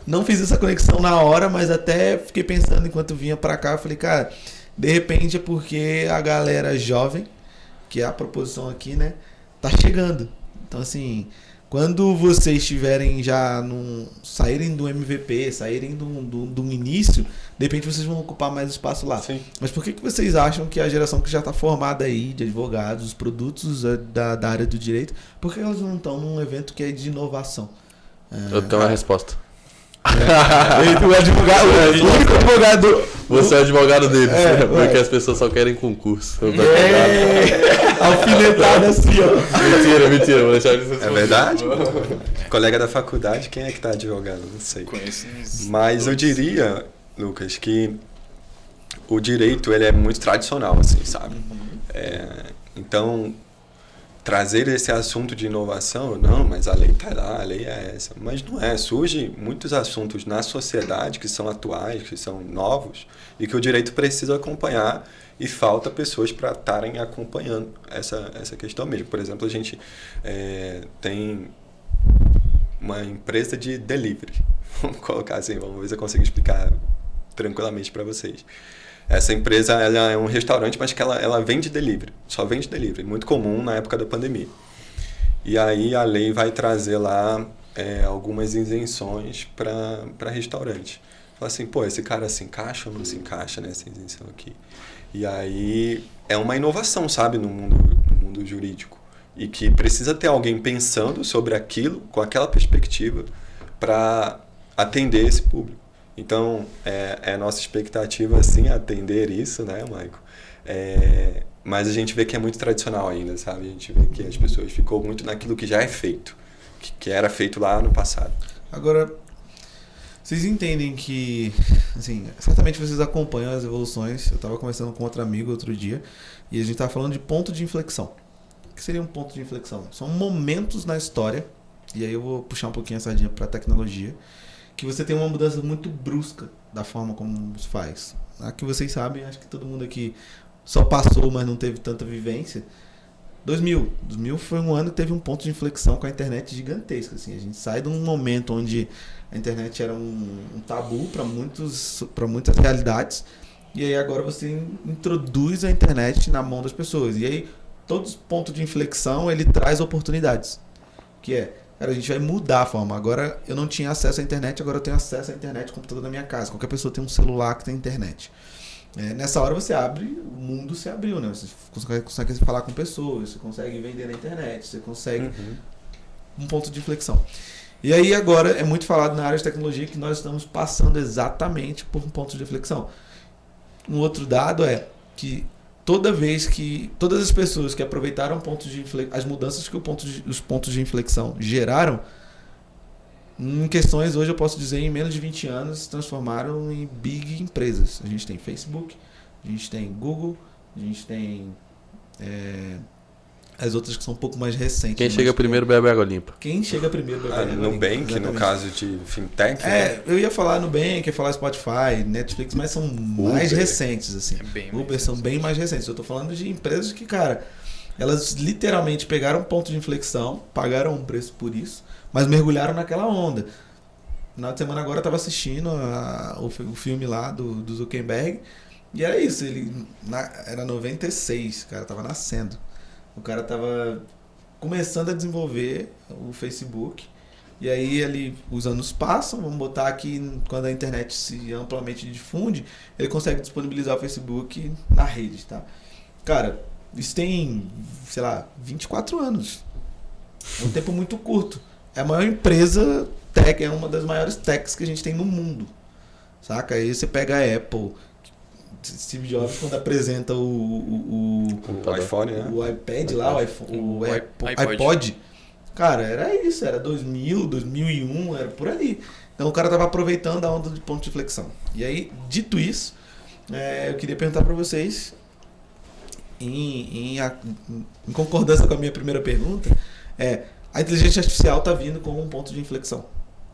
não fiz essa conexão na hora, mas até fiquei pensando enquanto vinha pra cá. Eu falei, cara, de repente é porque a galera jovem, que é a proposição aqui, né, tá chegando. Então, assim, quando vocês estiverem já saírem do MVP, saírem do início, de repente vocês vão ocupar mais espaço lá. Sim. Mas por que vocês acham que a geração que já está formada aí, de advogados, os produtos da área do direito, por que elas não estão num evento que é de inovação? eu tenho uma resposta. O advogado, o único advogado... Você é o advogado deles, porque ué. as pessoas só querem concurso. Alfinetada assim, ó. Mentira, vou deixar eles É verdade? Colega da faculdade, quem é que tá advogando? Não sei. Conheço uns Mas eu diria, Lucas, que o direito ele é muito tradicional, assim, sabe? Então, trazer esse assunto de inovação, não, mas a lei tá lá, a lei é essa. Mas não é. Surgem muitos assuntos na sociedade que são atuais, que são novos, e que o direito precisa acompanhar, e falta pessoas para estarem acompanhando essa questão mesmo. Por exemplo, a gente tem uma empresa de delivery. Vamos colocar assim, vamos ver se eu consigo explicar tranquilamente para vocês. Essa empresa ela é um restaurante, mas que ela vende delivery, só vende delivery, muito comum na época da pandemia. E aí a lei vai trazer lá algumas isenções para restaurante. Fala assim, pô, esse cara se encaixa ou não se encaixa nessa isenção aqui? E aí é uma inovação, sabe, no mundo jurídico. E que precisa ter alguém pensando sobre aquilo, com aquela perspectiva, para atender esse público. Então, é nossa expectativa, sim, atender isso, né, Maico? Mas a gente vê que é muito tradicional ainda, sabe? A gente vê que as pessoas ficam muito naquilo que já é feito, que era feito lá no passado. Agora, vocês entendem que, assim, certamente vocês acompanham as evoluções. Eu estava conversando com outro amigo outro dia e a gente estava falando de ponto de inflexão. O que seria um ponto de inflexão? São momentos na história, e aí eu vou puxar um pouquinho a sardinha para a tecnologia, que você tem uma mudança muito brusca da forma como se faz. Aqui vocês sabem, acho que todo mundo aqui só passou, mas não teve tanta vivência. 2000 foi um ano que teve um ponto de inflexão com a internet gigantesca. Assim. A gente sai de um momento onde a internet era um tabu para muitas realidades, e aí agora você introduz a internet na mão das pessoas. E aí todo ponto de inflexão ele traz oportunidades, que cara, a gente vai mudar a forma. Agora eu não tinha acesso à internet, agora eu tenho acesso à internet, computador na minha casa. Qualquer pessoa tem um celular que tem internet. Nessa hora você abre, o mundo se abriu, né? Você consegue falar com pessoas, você consegue vender na internet, você consegue um ponto de inflexão. E aí agora é muito falado na área de tecnologia que nós estamos passando exatamente por um ponto de inflexão. Um outro dado é que todas as pessoas que aproveitaram as mudanças que os pontos de inflexão geraram, em questões, hoje eu posso dizer, em menos de 20 anos, se transformaram em big empresas. A gente tem Facebook, a gente tem Google, a gente tem as outras que são um pouco mais recentes. Quem chega primeiro bebe água limpa. Quem chega primeiro bebe água limpa. Nubank, exatamente. No caso de fintech. Né? Eu ia falar Nubank, ia falar Spotify, Netflix, mas são mais recentes. Assim. Uber são bem mais recentes. Eu estou falando de empresas que, cara, elas literalmente pegaram um ponto de inflexão, pagaram um preço por isso, mas mergulharam naquela onda. No final de semana agora eu estava assistindo o filme lá do Zuckerberg, e era isso, era 96, o cara estava nascendo. O cara estava começando a desenvolver o Facebook, e aí os anos passam, vamos botar aqui, quando a internet se amplamente difunde, ele consegue disponibilizar o Facebook na rede, tá? Cara, isso tem, sei lá, 24 anos. É um tempo muito curto. É a maior empresa tech, é uma das maiores techs que a gente tem no mundo. Saca? Aí você pega a Apple, Steve Jobs, quando apresenta o iPhone, né? O iPad lá, o iPod. Cara, era isso, era 2000, 2001, era por ali. Então o cara tava aproveitando a onda de ponto de inflexão. E aí, dito isso, eu queria perguntar para vocês, em concordância com a minha primeira pergunta, a inteligência artificial está vindo como um ponto de inflexão.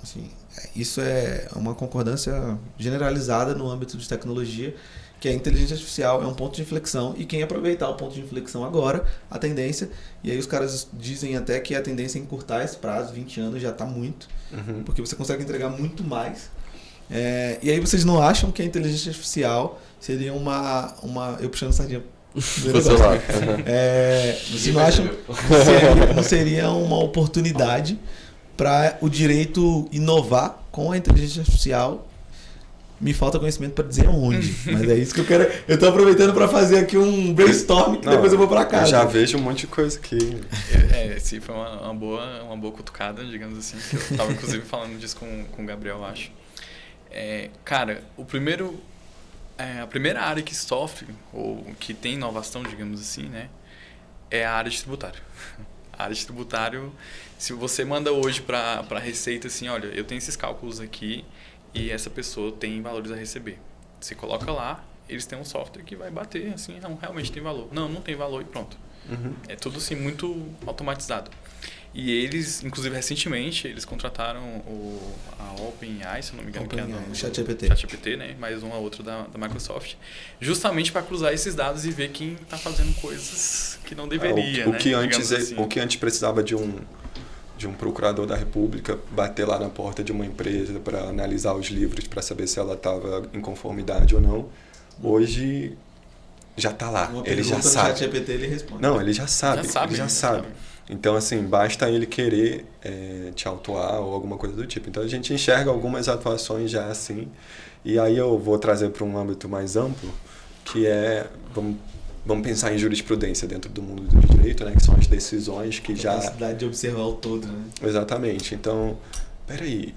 Assim, isso é uma concordância generalizada no âmbito de tecnologia, que a inteligência artificial é um ponto de inflexão, e quem aproveitar o ponto de inflexão agora, a tendência, e aí os caras dizem até que a tendência é encurtar esse prazo, 20 anos já está muito, porque você consegue entregar muito mais. E aí vocês não acham que a inteligência artificial seria eu puxando sardinha vocês não acham que seria uma oportunidade para o direito inovar com a inteligência artificial Me falta conhecimento para dizer onde. Mas é isso que eu quero. Eu tô aproveitando para fazer aqui um brainstorm que depois eu vou para casa. Eu já vejo um monte de coisa aqui. Sim, foi uma boa cutucada, digamos assim. Que eu tava inclusive falando disso com o Gabriel, eu acho. Cara, a primeira área que sofre, ou que tem inovação, digamos assim, né? É a área de tributário. A área de tributário, se você manda hoje para a Receita assim, olha, eu tenho esses cálculos aqui e essa pessoa tem valores a receber. Você coloca lá, eles têm um software que vai bater assim, não, realmente tem valor. Não tem valor e pronto. É tudo assim muito automatizado. E eles, inclusive recentemente, eles contrataram a OpenAI, se eu não me engano, que é o ChatGPT, né? Mais um a outro da Microsoft, justamente para cruzar esses dados e ver quem está fazendo coisas que não deveria, né? O que antes precisava de um procurador da República bater lá na porta de uma empresa para analisar os livros para saber se ela estava em conformidade ou não, hoje já está lá. Ele já sabe. No ChatGPT ele responde. Não, ele já sabe. Ele já sabe. Então, assim, basta ele querer te autuar ou alguma coisa do tipo. Então, a gente enxerga algumas atuações já assim. E aí eu vou trazer para um âmbito mais amplo, que é... Vamos pensar em jurisprudência dentro do mundo do direito, né? Que são as decisões que já... A capacidade de observar o todo, né? Exatamente. Então, peraí,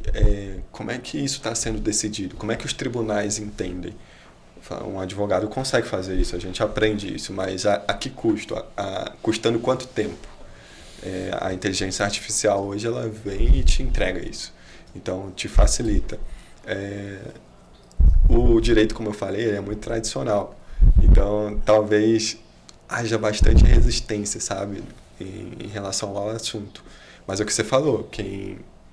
como é que isso está sendo decidido? Como é que os tribunais entendem? Um advogado consegue fazer isso, a gente aprende isso, mas a que custo? Custando quanto tempo? A inteligência artificial hoje ela vem e te entrega isso, então te facilita. O direito, como eu falei, é muito tradicional, então talvez haja bastante resistência, sabe, em relação ao assunto, mas é o que você falou,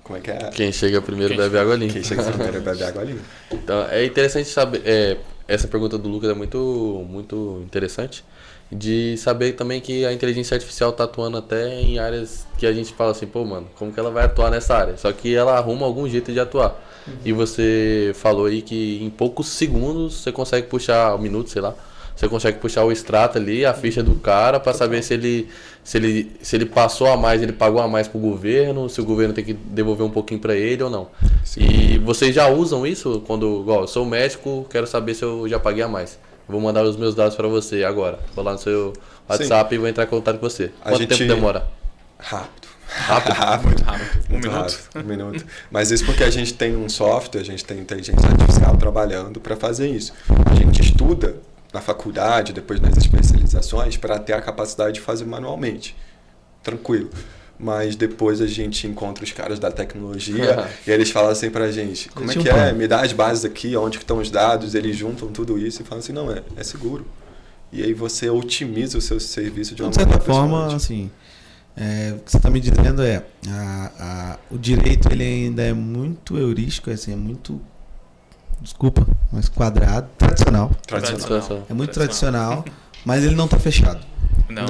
como é que é? Quem chega primeiro bebe água limpa. Quem chega primeiro bebe água limpa. Então é interessante saber, essa pergunta do Lucas é muito, muito interessante, de saber também que a inteligência artificial está atuando até em áreas que a gente fala assim, pô, mano, como que ela vai atuar nessa área? Só que ela arruma algum jeito de atuar. E você falou aí que em poucos segundos você consegue puxar, um minuto, sei lá, você consegue puxar o extrato ali, a ficha do cara, para saber se ele passou a mais, ele pagou a mais pro governo, se o governo tem que devolver um pouquinho para ele ou não. Sim. E vocês já usam isso quando, igual, eu sou médico, quero saber se eu já paguei a mais. Vou mandar os meus dados para você agora. Vou lá no seu WhatsApp e vou entrar em contato com você. Quanto tempo demora? Rápido. Muito rápido. Um minuto. Mas isso porque a gente tem um software, a gente tem inteligência artificial trabalhando para fazer isso. A gente estuda na faculdade, depois nas especializações, para ter a capacidade de fazer manualmente. Tranquilo. Mas depois a gente encontra os caras da tecnologia e eles falam assim pra gente, como é que é? Me dá as bases aqui, onde que estão os dados, eles juntam tudo isso e falam assim, não, é seguro. E aí você otimiza o seu serviço de uma maneira certa forma, assim, o que você está me dizendo o direito ele ainda é muito heurístico, assim, é muito, desculpa, mas quadrado, tradicional. É muito tradicional, mas ele não está fechado. Não.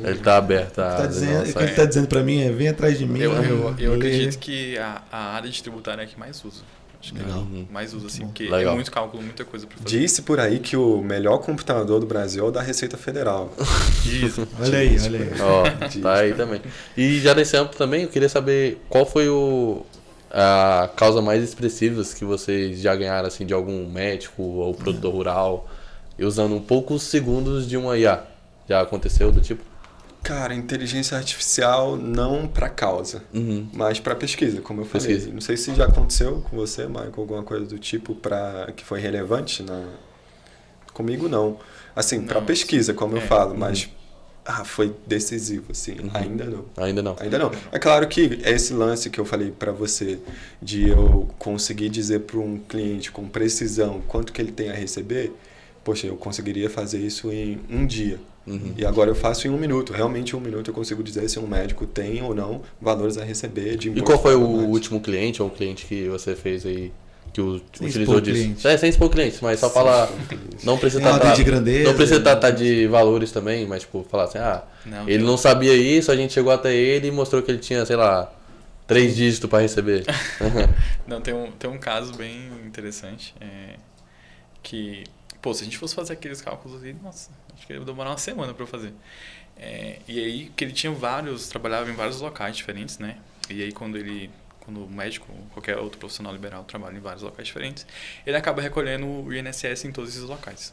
Ele está aberto. O que ele está dizendo para mim é, vem atrás de mim. Eu acredito que a área de tributário é a que mais usa. Acho que mais usa, assim, porque é muito cálculo, muita coisa para fazer. Disse por aí que o melhor computador do Brasil é o da Receita Federal. Isso. Olha aí. Ó, tá aí também. E já nesse âmbito também, eu queria saber qual foi a causa mais expressiva que vocês já ganharam, assim, de algum médico ou produtor rural, usando poucos segundos de uma IA. Já aconteceu do tipo? Cara, inteligência artificial não para causa, mas para pesquisa, como eu falei. Não sei se já aconteceu com você, Michael, alguma coisa do tipo que foi relevante. Comigo não. Assim, para pesquisa, como eu falo, mas foi decisivo, assim. Ainda não. É claro que esse lance que eu falei para você, de eu conseguir dizer para um cliente com precisão quanto que ele tem a receber, poxa, eu conseguiria fazer isso em um dia. E agora eu faço em 1 minuto. Realmente em 1 minuto eu consigo dizer se um médico tem ou não valores a receber de imposto. E qual foi o último cliente ou cliente que você fez aí que utilizou disso? Sem expor clientes, mas só falar. Não precisa tratar de grandeza. Não precisa tratar de valores também, mas tipo, falar assim, ele não sabia isso, a gente chegou até ele e mostrou que ele tinha, sei lá, 3 dígitos para receber. Não, tem um caso bem interessante. Que, pô, se a gente fosse fazer aqueles cálculos ali, nossa, acho que ia demorar uma semana para eu fazer. E aí, que ele trabalhava em vários locais diferentes, né? E aí, quando ele quando o médico ou qualquer outro profissional liberal trabalha em vários locais diferentes, ele acaba recolhendo o INSS em todos esses locais.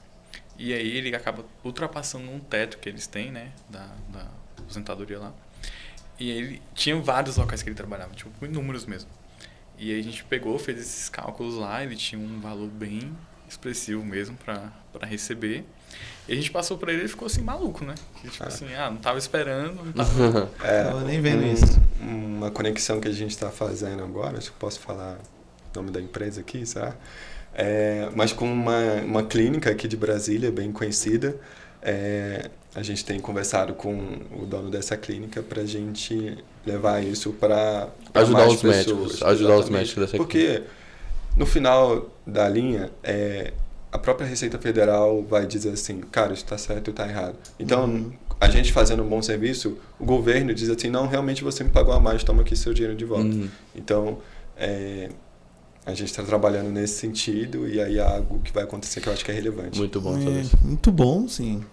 E aí ele acaba ultrapassando um teto que eles têm, né, da aposentadoria lá. E ele tinha vários locais que ele trabalhava, tipo, inúmeros mesmo. E aí a gente pegou, fez esses cálculos lá, ele tinha um valor bem expressivo mesmo para receber. E a gente passou para ele e ficou assim, maluco, né? Que, tipo assim, não tava esperando, não tava... Tava nem vendo isso. Uma conexão que a gente está fazendo agora, acho que posso falar o nome da empresa aqui, sabe? Mas com uma clínica aqui de Brasília, bem conhecida, a gente tem conversado com o dono dessa clínica para a gente levar isso para ajudar mais os pessoas. médicos, ajudar os médicos dessa clínica. Porque no final da linha, a própria Receita Federal vai dizer assim, cara, isso está certo ou está errado. Então, a gente fazendo um bom serviço, o governo diz assim, não, realmente você me pagou a mais, toma aqui seu dinheiro de volta. Então, a gente está trabalhando nesse sentido e aí há algo que vai acontecer que eu acho que é relevante. Muito bom saber isso. Muito bom, sim.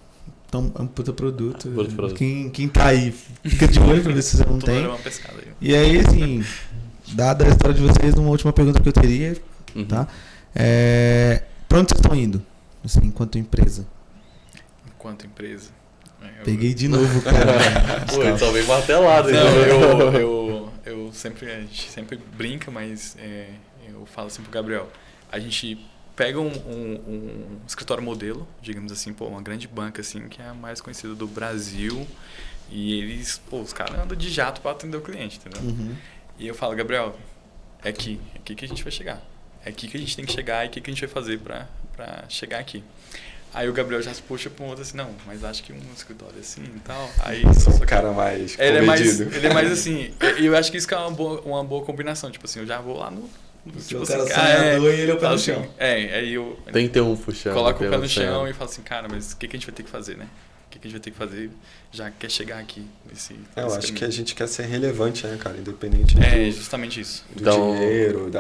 Então, é um puta produto. Puta produto. Quem tá aí, fica de olho pra ver se você não tem. Uma pescada aí. E aí, assim, dada a história de vocês, uma última pergunta que eu teria, tá? Pra onde vocês estão indo, assim, enquanto empresa? Enquanto empresa. Peguei de novo, cara. Pô, ele só veio martelado. Não, eu sempre, a gente sempre brinca, mas eu falo assim pro Gabriel, a gente pega um escritório modelo, digamos assim, uma grande banca assim, que é a mais conhecida do Brasil, e eles, os caras andam de jato para atender o cliente, entendeu? E eu falo, Gabriel, é aqui que a gente vai chegar. É aqui que a gente tem que chegar e o que a gente vai fazer para chegar aqui. Aí o Gabriel já se puxa para um outro assim, não, mas acho que um escritório assim e tal. Aí sou o cara mais comedido. Ele é mais assim, e eu acho que isso que é uma boa combinação, tipo assim, eu já vou lá no Tipo assim, o cara sonhador e ele é o pé no chão. Aí eu tem que ter um puxão. Coloco o pé no chão e falo assim, cara, mas o que a gente vai ter que fazer, né? O que a gente vai ter que fazer já quer chegar aqui nesse eu acho caminho. que a gente quer ser relevante, né, cara? Independente justamente isso. do dinheiro,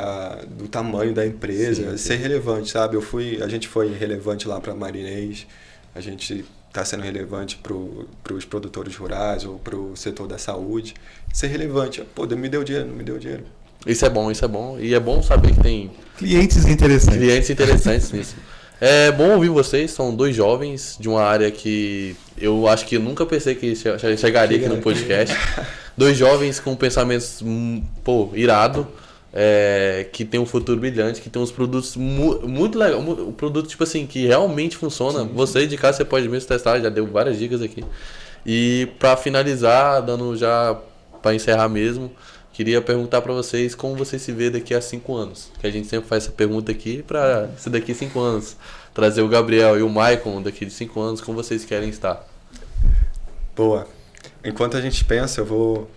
do tamanho da empresa. Ser relevante, sabe? A gente foi relevante lá para Marinês, a gente está sendo relevante para os produtores rurais ou para o setor da saúde. Ser relevante. Pô, me deu dinheiro, não me deu dinheiro. Isso é bom. E é bom saber que tem clientes interessantes nisso. É bom ouvir vocês, são dois jovens de uma área que eu acho que eu nunca pensei que chegaria aqui no podcast. Dois jovens com pensamentos, irado, que tem um futuro brilhante, que tem uns produtos muito legais, um produto tipo assim, que realmente funciona. Sim. Você de casa, você pode mesmo testar, já deu várias dicas aqui. E para finalizar, dando já para encerrar mesmo, queria perguntar para vocês como vocês se vê daqui a 5 anos. Que a gente sempre faz essa pergunta aqui para se daqui a 5 anos trazer o Gabriel e o Maicon daqui de 5 anos, como vocês querem estar. Boa. Enquanto a gente pensa, eu vou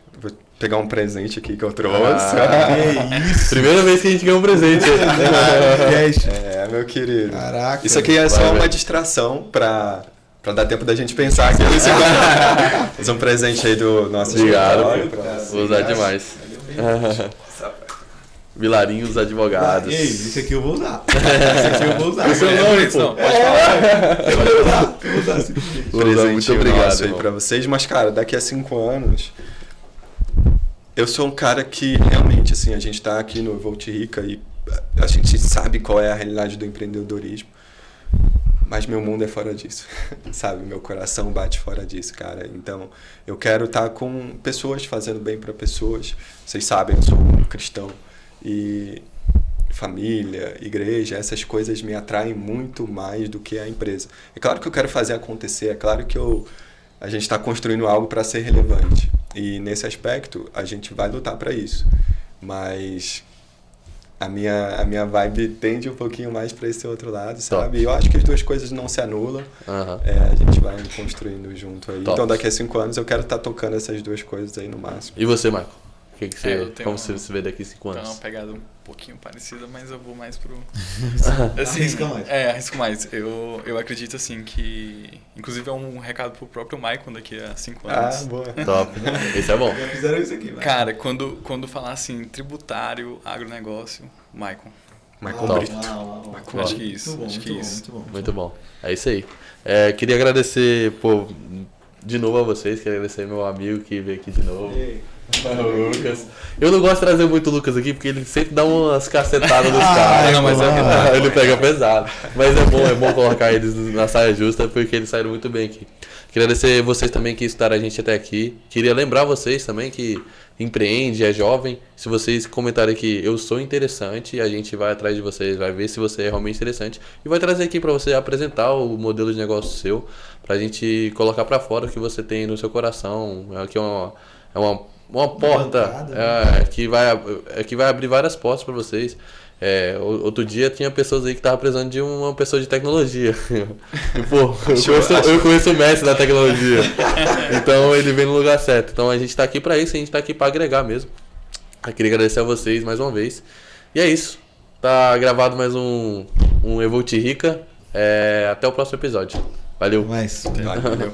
pegar um presente aqui que eu trouxe. Que isso? Primeira vez que a gente ganhou um presente. Meu querido. Caraca. Isso aqui é só uma distração para dar tempo da gente pensar aqui. Esse é um presente aí do nosso escritório. Vou usar demais. Vilarinhos Advogados. Ei, esse aqui eu vou usar. O seu nome, pô. Pode falar. Eu vou usar. Presente muito obrigado aí pra vocês. Mas, cara, daqui a 5 anos, eu sou um cara que realmente, assim, a gente tá aqui no Evolte Rica e a gente sabe qual é a realidade do empreendedorismo. Mas meu mundo é fora disso, sabe? Meu coração bate fora disso, cara. Então, eu quero estar com pessoas, fazendo bem para pessoas. Vocês sabem, eu sou um cristão. E família, igreja, essas coisas me atraem muito mais do que a empresa. É claro que eu quero fazer acontecer, é claro que a gente está construindo algo para ser relevante. E nesse aspecto, a gente vai lutar para isso. Mas a minha vibe tende um pouquinho mais para esse outro lado, sabe? E eu acho que as duas coisas não se anulam. A gente vai construindo junto aí. Então, daqui a 5 anos, eu quero estar tocando essas duas coisas aí no máximo. E você, Marco? Como você se vê daqui a 5 anos? Tem uma pegada um pouquinho parecida, mas eu vou mais pro... assim, arrisca mais. Arrisco mais. Eu acredito, assim, que... Inclusive, é um recado pro próprio Maicon daqui a 5 anos. Boa. Top. Isso é bom. Já fizeram isso aqui, vai. Cara, quando falar assim, tributário, agronegócio, Maicon. Maicon Brito. Acho que isso. Muito bom. É isso aí. Queria agradecer, de novo a vocês. Queria agradecer meu amigo que veio aqui de novo. O Lucas. Eu não gosto de trazer muito o Lucas aqui, porque ele sempre dá umas cacetadas nos caras. não, mas Ele pega pesado. Mas é bom colocar eles na saia justa, porque eles saíram muito bem aqui. Queria agradecer vocês também que escutaram a gente até aqui. Queria lembrar vocês também que empreende, é jovem. Se vocês comentarem que eu sou interessante, a gente vai atrás de vocês, vai ver se você é realmente interessante e vai trazer aqui para você apresentar o modelo de negócio seu, pra gente colocar para fora o que você tem no seu coração. Aqui é uma porta bancada, que vai abrir várias portas para vocês. Outro dia tinha pessoas aí que estavam precisando de uma pessoa de tecnologia. E, pô, eu conheço o mestre da tecnologia. Então ele vem no lugar certo. Então a gente tá aqui para isso, a gente tá aqui para agregar mesmo. Eu queria agradecer a vocês mais uma vez. E é isso. Tá gravado mais um Evolt Rica. Até o próximo episódio. Valeu. Mas... Valeu.